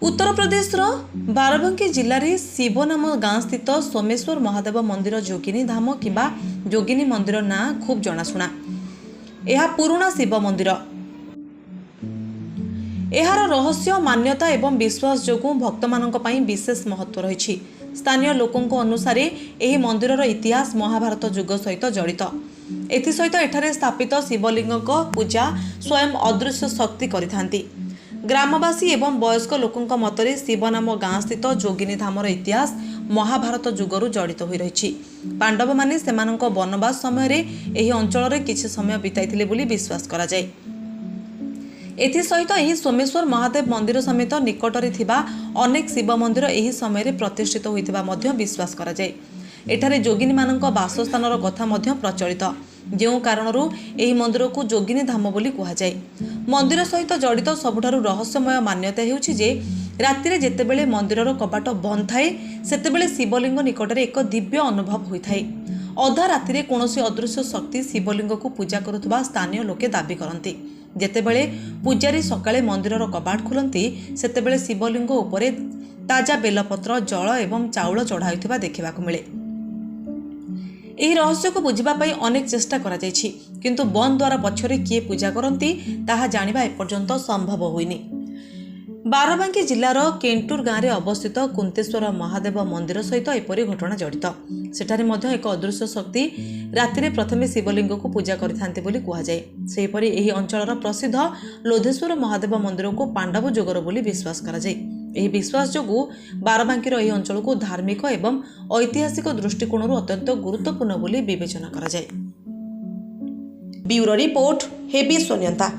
उत्तर प्रदेश बाराबंकी जिले में शिव नाम गाँ स्थित सोमेश्वर महादेव मंदिर जोगिनी धाम किंबा जोगिनी मंदिर ना खूब जनाशुना। यह पुराना शिव मंदिर। एहार रहस्य मान्यता एवं विश्वास जोगु भक्त मानक पई विशेष महत्व रही। स्थानीय लोकों अनुसार यह मंदिर इतिहास महाभारत युग सहित जड़ित। एसहित एठारे स्थापित शिवलिंग पूजा स्वयं अदृश्य शक्ति करिथांती। ग्रामवासी एवं वयस्क लोकों मतरे शिव नाम गाँ स्थित जोगिनी धामर इतिहास महाभारत युगरू जड़ित हो रही। पांडव माने सेमानक वनवास समय एही अंचल रे किछि समय बिताइथिले बोली विश्वास करा जाय। एसहित यही सोमेश्वर महादेव मंदिर समेत निकटरे थिबा अनेक शिव मंदिर यही समय प्रतिष्ठित होइतिबा मध्य विश्वास करा जाय। एठारे जोगिनी मानक बासस्थानर कथा मध्य प्रचलित, जो कारणरू एही मंदिर को जोगिनी धाम बोली कहा जाय। मंदिर सहित जड़ित सबुठारु रहस्यमय मान्यता हेउछि जे रातिरे जेतेबेले मंदिरर कपाट बंद थाए सेतेबेले शिवलिंग निकटरे एक दिव्य अनुभव होइथाए। अधा रातिरे कोनोसी अदृश्य शक्ति शिवलिंग को पूजा करुथबा स्थानीय लोके दाबी करंती। जेतेबेले पूजारी सकाळे मंदिरर कपाट खुलंती सेतेबेले शिवलिंग उपरे ताजा बेलपत्र जल एवं चाउल चढ़ाउथिबा देखिबाकु मिले। एही रहस्य को बुझिबा पई अनेक चेष्टा करा जायछि, किंतु बंद द्वारा पछरे किए पूजा करंती ताहा जानिबा एपर्यंत संभव होइनी। बाराबंकी जिलार केंटूर गाँव में अवस्थित कुंतेश्वर महादेव मंदिर सहित एपरी घटना जड़ित। सेठारे मध्य एक अदृश्य शक्ति रातिरे प्रथमे शिवलिंग को पूजा करिथांते बोली कहा जाय। सेहीपरि एही अंचलर प्रसिद्ध लोधेश्वर महादेव मंदिर को पांडव जुगर बोली विश्वास करा जाय। एही विश्वास जोगु बाराबांकीर एही अंचल को धार्मिक एवं ऐतिहासिक दृष्टिकोणरू अत्यंत गुरुत्वपूर्ण बोली विवेचना करा जाय। ब्यूरो रिपोर्ट हेबी सोनियंता।